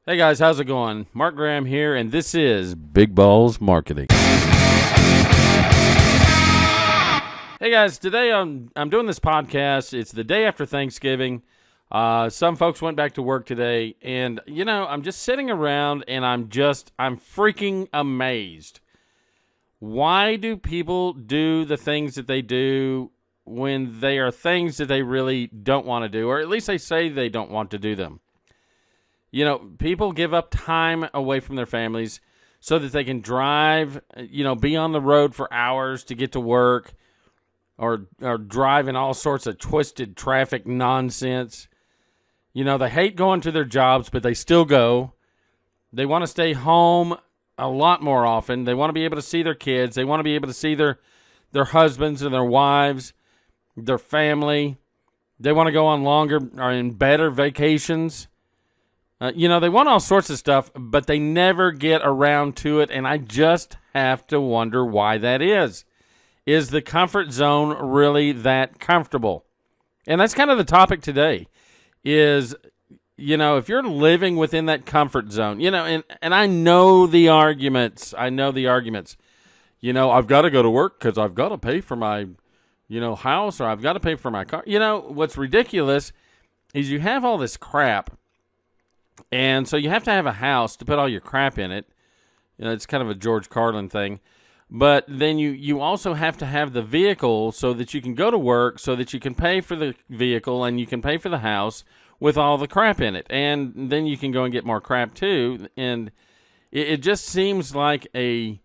Hey guys, how's it going? Mark Graham here, and this is Big Balls Marketing. Hey guys, today I'm doing this podcast. It's the day after Thanksgiving. Some folks went back to work today, and I'm just sitting around, and I'm freaking amazed. Why do people do the things that they do when they are things that they really don't want to do, or at least they say they don't want to do them? People give up time away from their families so that they can drive, be on the road for hours to get to work or drive in all sorts of twisted traffic nonsense. They hate going to their jobs, but they still go. They want to stay home a lot more often. They want to be able to see their kids. They want to be able to see their husbands and their wives, their family. They want to go on longer or in better vacations. They want all sorts of stuff, but they never get around to it, and I just have to wonder why that is. Is the comfort zone really that comfortable? And that's kind of the topic today, is, if you're living within that comfort zone, and I know the arguments. I've got to go to work because I've got to pay for my, house, or I've got to pay for my car. What's ridiculous is you have all this crap. And so you have to have a house to put all your crap in it. It's kind of a George Carlin thing. But then you also have to have the vehicle so that you can go to work, so that you can pay for the vehicle and you can pay for the house with all the crap in it. And then you can go and get more crap too. And it just seems like a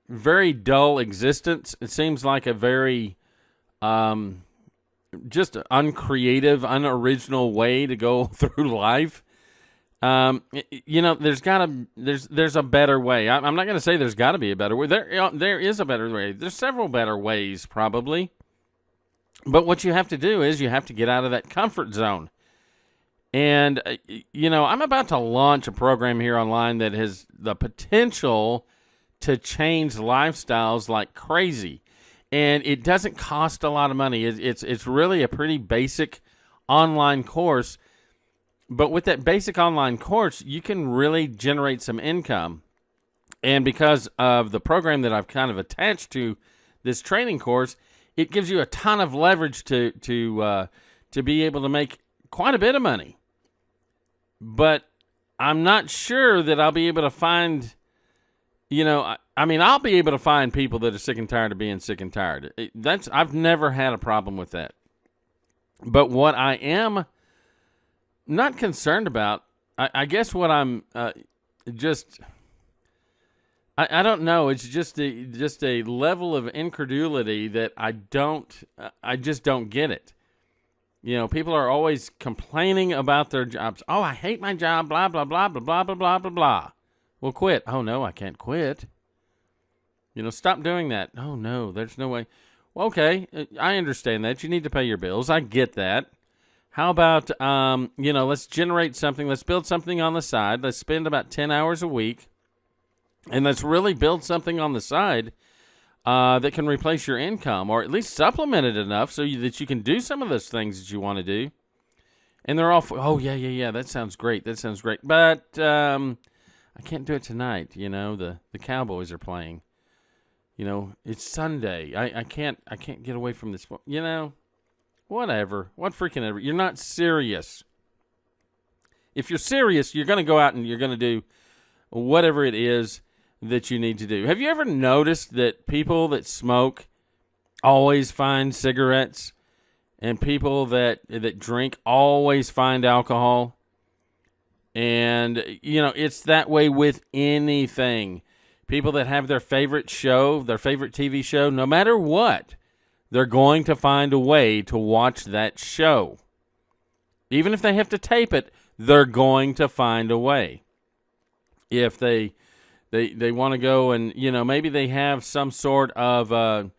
very dull existence. It seems like a very just uncreative, unoriginal way to go through life. There's a better way. I'm not going to say there's got to be a better way. There is a better way. There's several better ways, probably. But what you have to do is you have to get out of that comfort zone. And, I'm about to launch a program here online that has the potential to change lifestyles like crazy. And it doesn't cost a lot of money. It's really a pretty basic online course. But with that basic online course, you can really generate some income. And because of the program that I've kind of attached to this training course, it gives you a ton of leverage to be able to make quite a bit of money. But I'm not sure that I'll be able to find, I'll be able to find people that are sick and tired of being sick and tired. I've never had a problem with that. But what I am not concerned about, I guess what I'm I don't know. It's just a level of incredulity that I just don't get it. People are always complaining about their jobs. Oh, I hate my job, blah, blah, blah, blah, blah, blah, blah, blah, blah. Well, quit. Oh, no, I can't quit. Stop doing that. Oh, no, there's no way. Well, okay, I understand that. You need to pay your bills. I get that. How about, let's generate something. Let's build something on the side. Let's spend about 10 hours a week. And let's really build something on the side that can replace your income, or at least supplement it enough that you can do some of those things that you want to do. And they're all, oh, yeah, that sounds great. But I can't do it tonight. The Cowboys are playing. It's Sunday. I can't get away from this. Whatever. What freaking ever. You're not serious. If you're serious, you're going to go out and you're going to do whatever it is that you need to do. Have you ever noticed that people that smoke always find cigarettes, and people that drink always find alcohol? And, it's that way with anything. People that have their favorite show, their favorite TV show, no matter what, they're going to find a way to watch that show. Even if they have to tape it, they're going to find a way. If they want to go and, maybe they have some sort of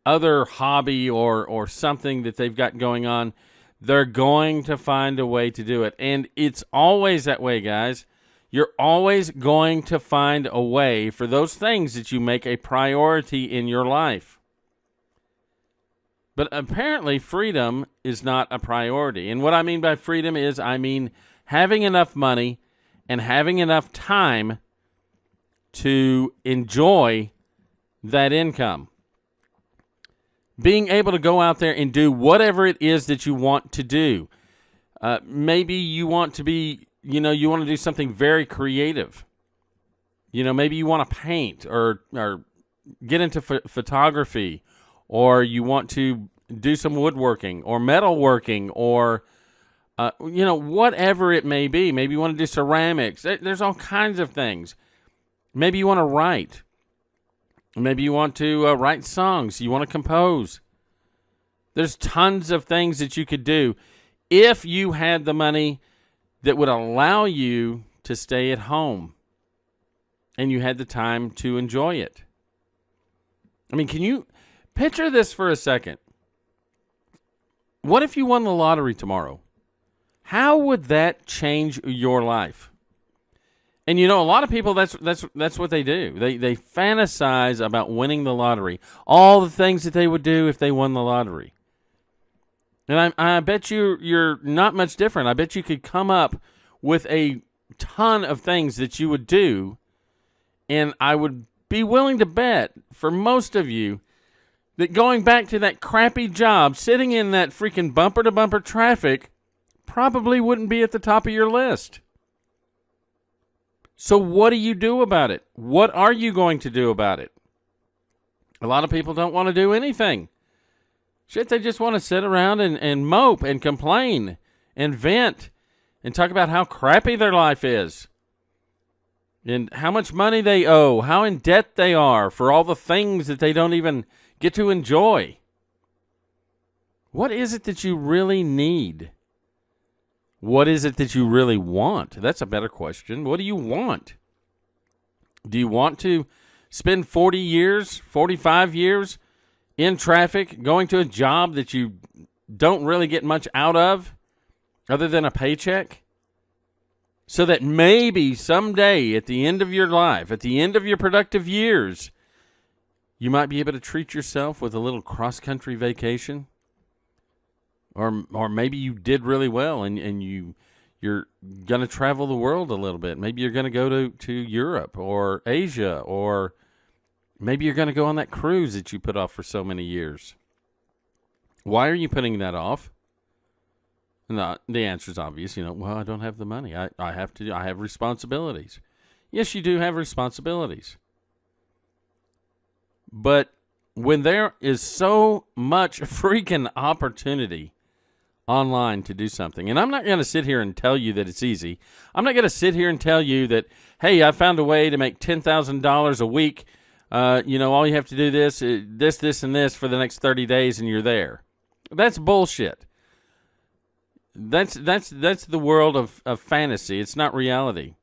other hobby or something that they've got going on, they're going to find a way to do it. And it's always that way, guys. You're always going to find a way for those things that you make a priority in your life. But apparently freedom is not a priority. And what I mean by freedom is having enough money and having enough time to enjoy that income. Being able to go out there and do whatever it is that you want to do. Maybe you want to be, you want to do something very creative. Maybe you want to paint or get into photography, or you want to do some woodworking or metalworking or, whatever it may be. Maybe you want to do ceramics. There's all kinds of things. Maybe you want to write. Maybe you want to write songs. You want to compose. There's tons of things that you could do if you had the money that would allow you to stay at home and you had the time to enjoy it. I mean, can you picture this for a second? What if you won the lottery tomorrow? How would that change your life? And a lot of people, that's what they do. They fantasize about winning the lottery, all the things that they would do if they won the lottery. And I bet you're not much different. I bet you could come up with a ton of things that you would do, and I would be willing to bet for most of you that going back to that crappy job, sitting in that freaking bumper-to-bumper traffic, probably wouldn't be at the top of your list. So what do you do about it? What are you going to do about it? A lot of people don't want to do anything. Shit, they just want to sit around and mope and complain and vent and talk about how crappy their life is and how much money they owe, how in debt they are for all the things that they don't even get to enjoy. What is it that you really need? What is it that you really want? That's a better question. What do you want? Do you want to spend 40 years, 45 years in traffic, going to a job that you don't really get much out of other than a paycheck? So that maybe someday at the end of your life, at the end of your productive years, you might be able to treat yourself with a little cross-country vacation. Or maybe you did really well and you're going to travel the world a little bit. Maybe you're going to go to Europe or Asia, or maybe you're going to go on that cruise that you put off for so many years. Why are you putting that off? No, the answer is obvious. Well, I don't have the money. I have responsibilities. Yes, you do have responsibilities. But when there is so much freaking opportunity online to do something, and I'm not going to sit here and tell you that it's easy. I'm not going to sit here and tell you that, hey, I found a way to make $10,000 a week. All you have to do this, and this for the next 30 days, and you're there. That's bullshit. That's the world of fantasy. It's not reality.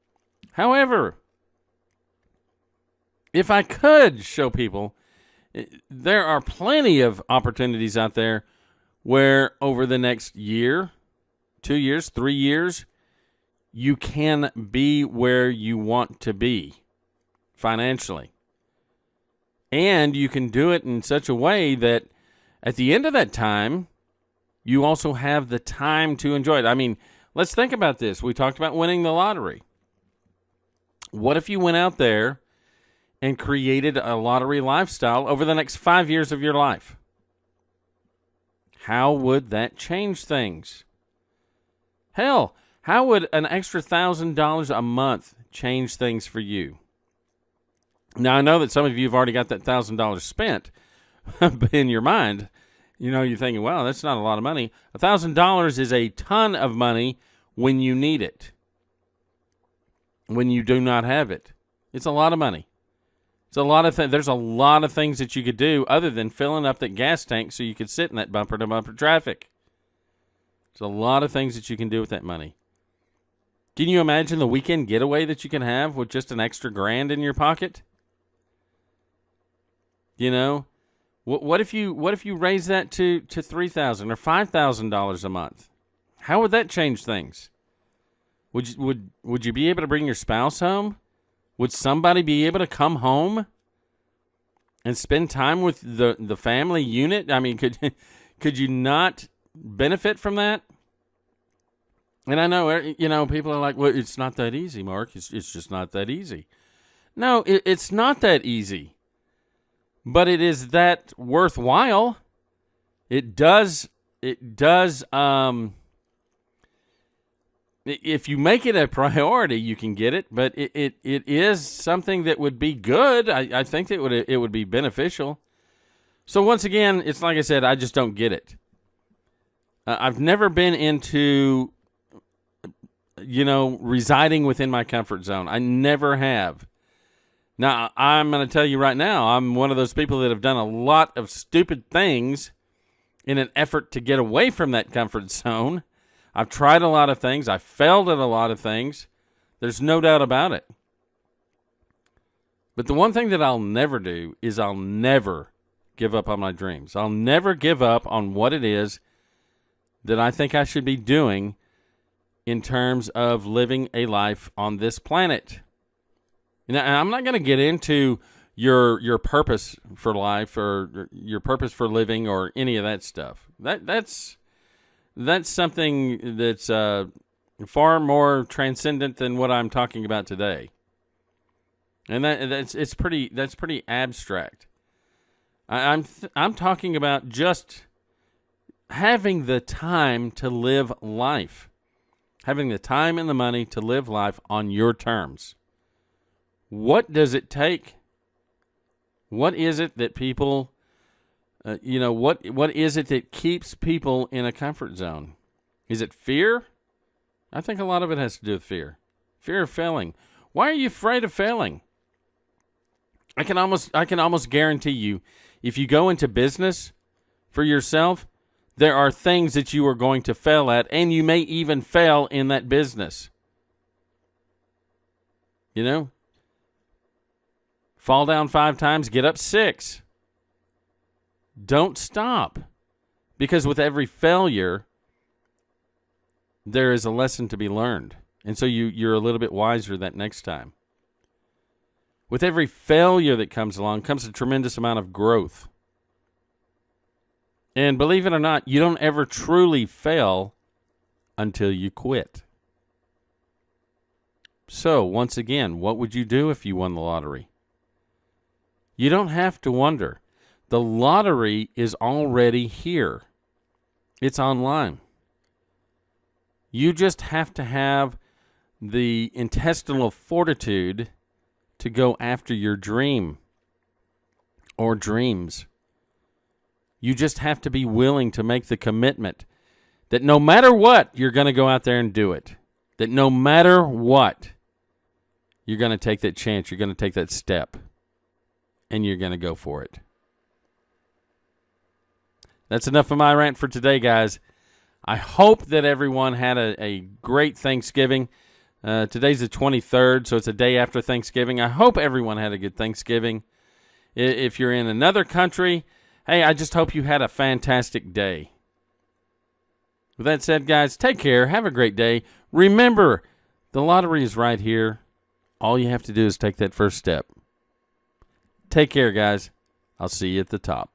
However, if I could show people, there are plenty of opportunities out there where over the next year, 2 years, 3 years, you can be where you want to be financially. And you can do it in such a way that at the end of that time, you also have the time to enjoy it. I mean, let's think about this. We talked about winning the lottery. What if you went out there and created a lottery lifestyle over the next 5 years of your life? How would that change things? Hell, how would an extra $1,000 a month change things for you? Now, I know that some of you have already got that $1,000 spent in your mind. You're thinking, well, that's not a lot of money. $1,000 is a ton of money when you need it. When you do not have it. It's a lot of money. It's a lot of there's a lot of things that you could do other than filling up that gas tank so you could sit in that bumper-to-bumper traffic. There's a lot of things that you can do with that money. Can you imagine the weekend getaway that you can have with just an extra $1,000 in your pocket? What if you raise that to $3,000 or $5,000 a month? How would that change things? Would you be able to bring your spouse home? Would somebody be able to come home and spend time with the family unit? I mean, could you not benefit from that? And I know, people are like, well, it's not that easy, Mark. It's just not that easy. No, it's not that easy. But it is that worthwhile. It does, if you make it a priority, you can get it, but it is something that would be good. I think that it would be beneficial. So once again, it's like I said, I just don't get it. I've never been into, residing within my comfort zone. I never have. Now, I'm going to tell you right now, I'm one of those people that have done a lot of stupid things in an effort to get away from that comfort zone. I've tried a lot of things. I failed at a lot of things. There's no doubt about it. But the one thing that I'll never do is I'll never give up on my dreams. I'll never give up on what it is that I think I should be doing in terms of living a life on this planet. And I'm not going to get into your purpose for life or your purpose for living or any of that stuff. That's something that's far more transcendent than what I'm talking about today. And that's pretty abstract. I'm talking about just having the time to live life. Having the time and the money to live life on your terms. What does it take? What is it that people, what is it that keeps people in a comfort zone? Is it fear? I think a lot of it has to do with fear. Fear of failing. Why are you afraid of failing? I can almost guarantee you, if you go into business for yourself, there are things that you are going to fail at, and you may even fail in that business. Fall down 5 times, get up 6. Don't stop. Because with every failure, there is a lesson to be learned. And so you're a little bit wiser that next time. With every failure that comes along comes a tremendous amount of growth. And believe it or not, you don't ever truly fail until you quit. So, once again, what would you do if you won the lottery? You don't have to wonder. The lottery is already here. It's online. You just have to have the intestinal fortitude to go after your dream or dreams. You just have to be willing to make the commitment that no matter what, you're going to go out there and do it. That no matter what, you're going to take that chance. You're going to take that step. And you're going to go for it. That's enough of my rant for today, guys. I hope that everyone had a great Thanksgiving. Today's the 23rd, so it's a day after Thanksgiving. I hope everyone had a good Thanksgiving. If you're in another country, hey, I just hope you had a fantastic day. With that said, guys, take care. Have a great day. Remember, the lottery is right here. All you have to do is take that first step. Take care, guys. I'll see you at the top.